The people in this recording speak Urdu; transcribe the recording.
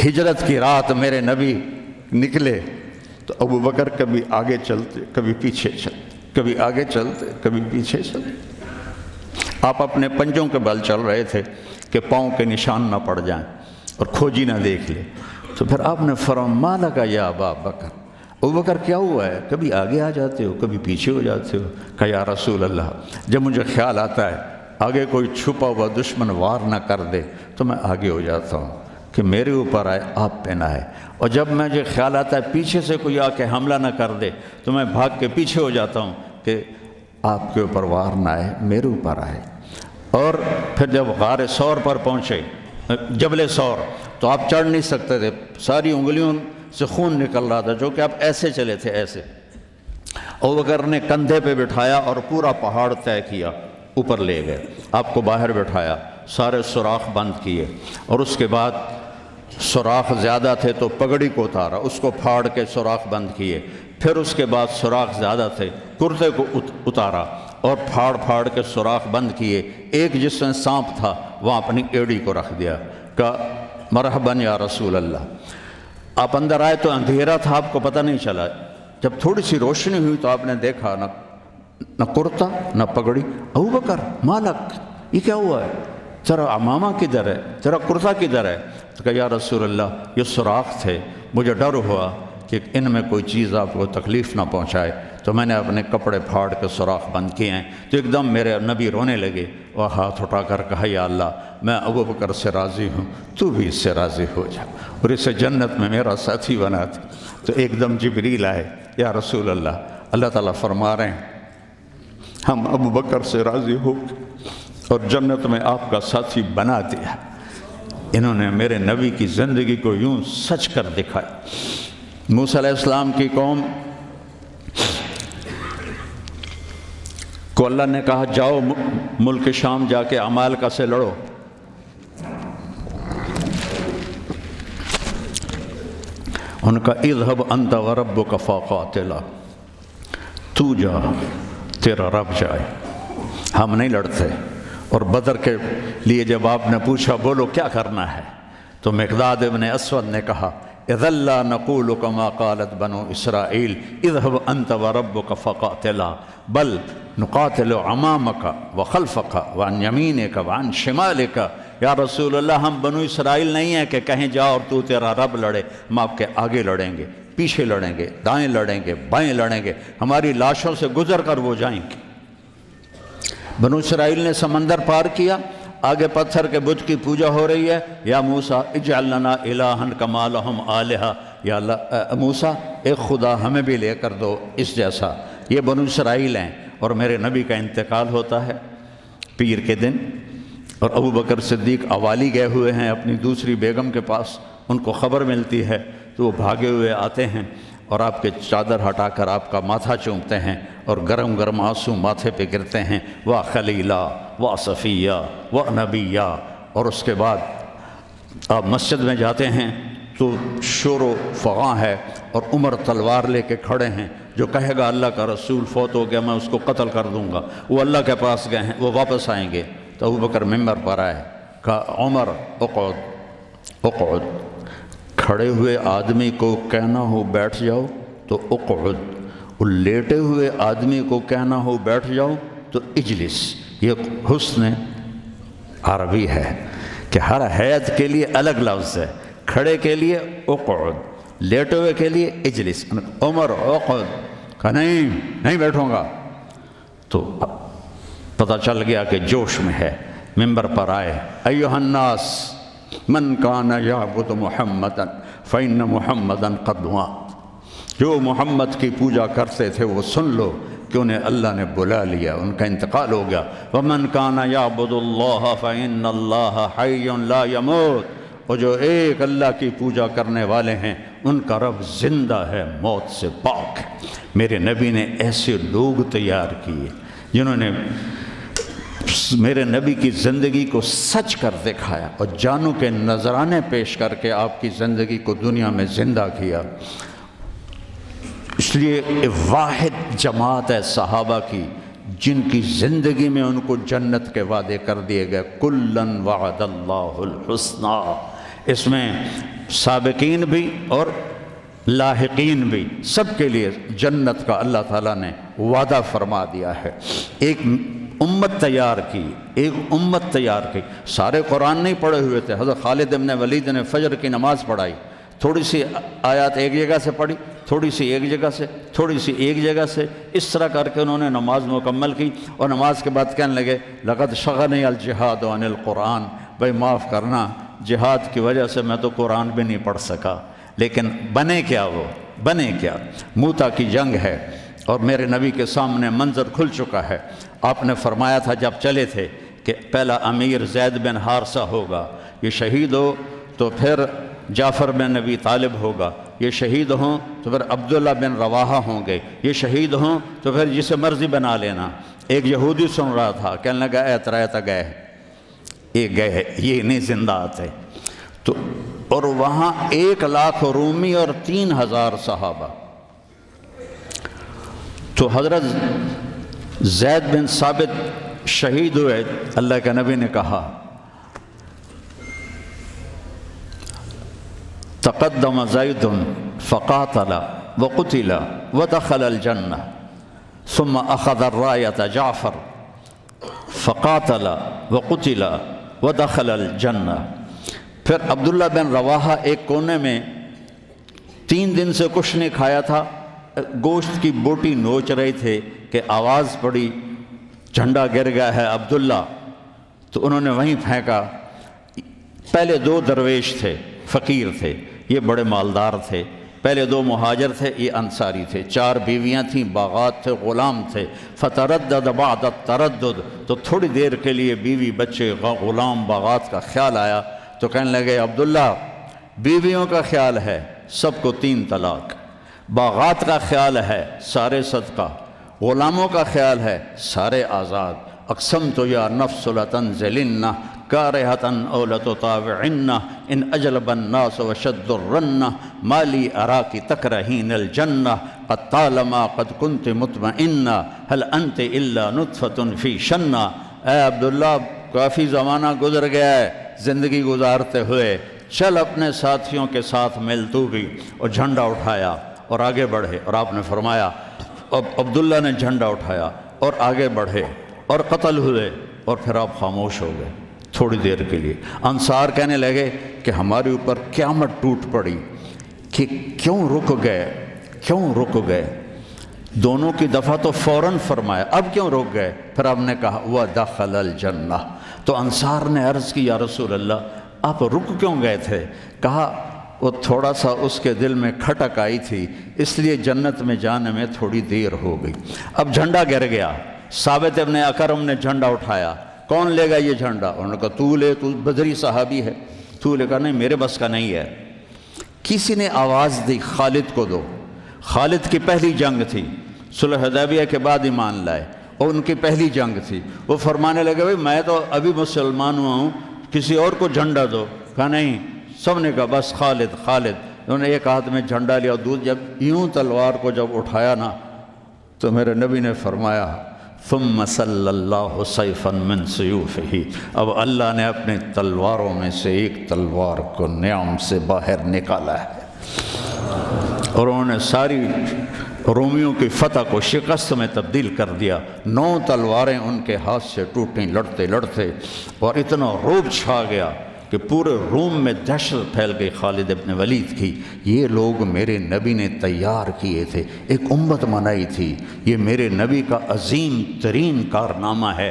ہجرت کی رات میرے نبی نکلے تو ابو بکر کبھی آگے چلتے کبھی پیچھے چلتے، کبھی آگے چلتے کبھی پیچھے چلتے۔ آپ اپنے پنجوں کے بل چل رہے تھے کہ پاؤں کے نشان نہ پڑ جائیں اور کھوجی نہ دیکھ لے، تو پھر آپ نے فرمایا ما لکا یا ابا بکر، ابو بکر کیا ہوا ہے؟ کبھی آگے آ جاتے ہو کبھی پیچھے ہو جاتے ہو۔ کہا یا رسول اللہ، جب مجھے خیال آتا ہے آگے کوئی چھپا ہوا دشمن وار نہ کر دے تو میں آگے ہو جاتا ہوں کہ میرے اوپر آئے، آپ پہ نہ آئے، اور جب مجھے خیال آتا ہے پیچھے سے کوئی آ کے حملہ نہ کر دے تو میں بھاگ کے پیچھے ہو جاتا ہوں کہ آپ کے اوپر وار نہ آئے، میرے اوپر آئے۔ اور پھر جب غار ثور پر پہنچے، جبل ثور، تو آپ چڑھ نہیں سکتے تھے، ساری انگلیوں سے خون نکل رہا تھا، جو کہ آپ ایسے چلے تھے ایسے۔ ابوبکر نے کندھے پہ بٹھایا اور پورا پہاڑ طے کیا، اوپر لے گئے، آپ کو باہر بٹھایا، سارے سوراخ بند کیے، اور اس کے بعد سوراخ زیادہ تھے تو پگڑی کو اتارا، اس کو پھاڑ کے سوراخ بند کیے، پھر اس کے بعد سوراخ زیادہ تھے، کرتے کو اتارا اور پھاڑ پھاڑ کے سوراخ بند کیے، ایک جس میں سانپ تھا وہاں اپنی ایڑی کو رکھ دیا، کہا مرحباً یا رسول اللہ۔ آپ اندر آئے تو اندھیرا تھا، آپ کو پتہ نہیں چلا، جب تھوڑی سی روشنی ہوئی تو آپ نے دیکھا نہ کرتا نہ پگڑی۔ ابوبکر مالک، یہ کیا ہوا ہے؟ تیرا عمامہ کدھر ہے؟ تیرا کرتا کدھر ہے؟ تو کہا یا رسول اللہ یہ سوراخ تھے، مجھے ڈر ہوا کہ ان میں کوئی چیز آپ کو تکلیف نہ پہنچائے، تو میں نے اپنے کپڑے پھاڑ کے سوراخ بند کیے ہیں۔ تو ایک دم میرے نبی رونے لگے اور ہاتھ اٹھا کر کہا یا اللہ میں ابوبکر سے راضی ہوں، تو بھی اس سے راضی ہو جا اور اسے جنت میں میرا ساتھی بنا دے۔ تو ایک دم جبریل آئے، یا رسول اللہ، اللہ تعالیٰ فرما رہے ہیں ہم ابوبکر سے راضی ہو اور جنت میں آپ کا ساتھی بنا دیا۔ انہوں نے میرے نبی کی زندگی کو یوں سچ کر دکھایا۔ موسیٰ علیہ السلام کی قوم کو اللہ نے کہا جاؤ ملک شام جا کے عمالقہ سے لڑو، ان کا اذهب انت وربک فقاتلا، تو جا تیرا رب جائے، ہم نہیں لڑتے۔ اور بدر کے لیے جب آپ نے پوچھا بولو کیا کرنا ہے، تو مقداد ابن اسود نے کہا اذا لا نقول كما قالت بنو اسرائیل اذهب انت وربك فقاتلا بل نقاتل امامك وخلفك وعن يمينك وعن شمالك۔ یا رسول اللہ ہم بنو اسرائیل نہیں ہیں کہ کہیں جا اور تو تیرا رب لڑے، ہم آپ کے آگے لڑیں گے، پیچھے لڑیں گے، دائیں لڑیں گے، بائیں لڑیں گے، ہماری لاشوں سے گزر کر وہ جائیں گے۔ بنو اسرائیل نے سمندر پار کیا، آگے پتھر کے بت کی پوجا ہو رہی ہے، یا موسیٰ اجعل لنا الہا کما لہم آلہہ، یا اللہ موسیٰ ایک خدا ہمیں بھی لے کر دو اس جیسا۔ یہ بنو اسرائیل ہیں، اور میرے نبی کا انتقال ہوتا ہے پیر کے دن، اور ابو بکر صدیق اوالی گئے ہوئے ہیں اپنی دوسری بیگم کے پاس، ان کو خبر ملتی ہے تو وہ بھاگے ہوئے آتے ہیں اور آپ کے چادر ہٹا کر آپ کا ماتھا چومتے ہیں اور گرم گرم آنسو ماتھے پہ گرتے ہیں، وا خلیلہ وا صفیہ وا نبیہ۔ اور اس کے بعد آپ مسجد میں جاتے ہیں تو شور و فغاں ہے، اور عمر تلوار لے کے کھڑے ہیں، جو کہے گا اللہ کا رسول فوت ہو گیا میں اس کو قتل کر دوں گا، وہ اللہ کے پاس گئے ہیں، وہ واپس آئیں گے۔ تو ابو بکر ممبر پر آئے، کہا عمر اقعد اقعد، کھڑے ہوئے آدمی کو کہنا ہو بیٹھ جاؤ تو اقعد، اور لیٹے ہوئے آدمی کو کہنا ہو بیٹھ جاؤ تو اجلس۔ یہ حسن عربی ہے کہ ہر حیت کے لیے الگ لفظ ہے، کھڑے کے لیے اقعد، لیٹے ہوئے کے لیے اجلس۔ عمر اقعد، کہا نہیں بیٹھوں گا۔ تو پتہ چل گیا کہ جوش میں ہے، ممبر پر آئے، ایھا الناس من کان یعبد محمدا فإن محمدا قد مات، جو محمد کی پوجا کرتے تھے وہ سن لو کہ انہیں اللہ نے بلا لیا، ان کا انتقال ہو گیا۔ ومن کان یعبد اللہ فإن اللہ حی لا یموت، اور جو ایک اللہ کی پوجا کرنے والے ہیں ان کا رب زندہ ہے، موت سے پاک ہے۔ میرے نبی نے ایسے لوگ تیار کیے جنہوں نے میرے نبی کی زندگی کو سچ کر دکھایا اور جانوں کے نذرانے پیش کر کے آپ کی زندگی کو دنیا میں زندہ کیا۔ اس لیے واحد جماعت ہے صحابہ کی جن کی زندگی میں ان کو جنت کے وعدے کر دیے گئے، کلن وعد اللہ الحسنی۔ اس میں سابقین بھی اور لاحقین بھی، سب کے لیے جنت کا اللہ تعالیٰ نے وعدہ فرما دیا ہے۔ ایک امت تیار کی، ایک امت تیار کی۔ سارے قرآن نہیں پڑھے ہوئے تھے، حضرت خالد بن ولید نے فجر کی نماز پڑھائی، تھوڑی سی آیات ایک جگہ سے پڑھی، تھوڑی سی ایک جگہ سے، تھوڑی سی ایک جگہ سے، اس طرح کر کے انہوں نے نماز مکمل کی، اور نماز کے بعد کہنے لگے لقد شغلنی الجہاد عن القرآن، بھائی معاف کرنا، جہاد کی وجہ سے میں تو قرآن بھی نہیں پڑھ سکا۔ لیکن بنے کیا؟ وہ بنے کیا؟ موتا کی جنگ ہے اور میرے نبی کے سامنے منظر کھل چکا ہے۔ آپ نے فرمایا تھا جب چلے تھے کہ پہلا امیر زید بن حارثہ ہوگا، یہ شہید ہو تو پھر جعفر بن نبی طالب ہوگا، یہ شہید ہوں تو پھر عبداللہ بن رواحہ ہوں گے، یہ شہید ہوں تو پھر جسے مرضی بنا لینا۔ ایک یہودی سن رہا تھا، کہنے لگا ایترایتا گئے، یہ گئے، یہ نہیں زندہ آتے۔ تو اور وہاں 1,00,000 رومی اور 3,000 صحابہ۔ تو حضرت زید بن ثابت شہید ہوئے، اللہ کے نبی نے کہا تقدم زید فقاتل وقتل ودخل الجنہ ثم اخذ الرایۃ جعفر فقاتل وقتل ودخل الجنہ۔ پھر عبداللہ بن رواحہ ایک کونے میں 3 دن سے کچھ نہیں کھایا تھا، گوشت کی بوٹی نوچ رہے تھے کہ آواز پڑی جھنڈا گر گیا ہے عبداللہ، تو انہوں نے وہیں پھینکا۔ پہلے 2 درویش تھے، فقیر تھے، یہ بڑے مالدار تھے۔ پہلے 2 مہاجر تھے، یہ انصاری تھے۔ 4 بیویاں تھیں، باغات تھے، غلام تھے۔ فتردد بعد التردد، تو تھوڑی دیر کے لیے بیوی بچے غلام باغات کا خیال آیا، تو کہنے لگے عبداللہ بیویوں کا خیال ہے سب کو 3 طلاق، باغات کا خیال ہے سارے صدقہ، غلاموں کا خیال ہے سارے آزاد۔ اقسمت یا نفس لتنزلن کارہتن او لتطاوعن ان اجلب الناس وشد الرن ما لی اراکی تکرہین الجنہ قد طالما قد کنت مطمئنہ هل انت الا نطفۃ فی شنہ۔ اے عبداللہ کافی زمانہ گزر گیا ہے زندگی گزارتے ہوئے، چل اپنے ساتھیوں کے ساتھ مل تو بھی، اور جھنڈا اٹھایا اور آگے بڑھے۔ اور آپ نے فرمایا اب عبداللہ نے جھنڈا اٹھایا اور آگے بڑھے اور قتل ہوئے، اور پھر آپ خاموش ہو گئے تھوڑی دیر کے لیے۔ انصار کہنے لگے کہ ہمارے اوپر قیامت ٹوٹ پڑی کہ کیوں رک گئے۔ دونوں کی دفعہ تو فوراً فرمایا، اب کیوں رک گئے؟ پھر آپ نے کہا وَدَخَلَ الْجَنَّةِ۔ تو انصار نے عرض کی یا رسول اللہ آپ رک کیوں گئے تھے؟ کہا وہ تھوڑا سا اس کے دل میں کھٹک آئی تھی، اس لیے جنت میں جانے میں تھوڑی دیر ہو گئی۔ اب جھنڈا گر گیا، ثابت ابن اکرم نے جھنڈا اٹھایا، کون لے گا یہ جھنڈا؟ انہوں نے کہا تو لے، تو بدری صحابی ہے۔ تو لے کہا نہیں میرے بس کا نہیں ہے۔ کسی نے آواز دی خالد کو دو۔ خالد کی پہلی جنگ تھی، صلح حدیبیہ کے بعد ایمان لائے، اور ان کی پہلی جنگ تھی۔ وہ فرمانے لگے بھائی میں تو ابھی مسلمان ہوا ہوں، کسی اور کو جھنڈا دو۔ کہا نہیں، سب نے کہا بس خالد۔ انہوں نے ایک ہاتھ میں جھنڈا لیا، اور جب یوں تلوار کو جب اٹھایا نا، تو میرے نبی نے فرمایا ثم صلی اللہ سیفا من سیوفہ، اب اللہ نے اپنی تلواروں میں سے ایک تلوار کو نیام سے باہر نکالا ہے، اور انہوں نے ساری رومیوں کی فتح کو شکست میں تبدیل کر دیا۔ 9 تلواریں ان کے ہاتھ سے ٹوٹیں لڑتے لڑتے، اور اتنا روب چھا گیا کہ پورے روم میں دہشت پھیل گئی خالد ابن ولید کی۔ یہ لوگ میرے نبی نے تیار کیے تھے، ایک امت بنائی تھی، یہ میرے نبی کا عظیم ترین کارنامہ ہے۔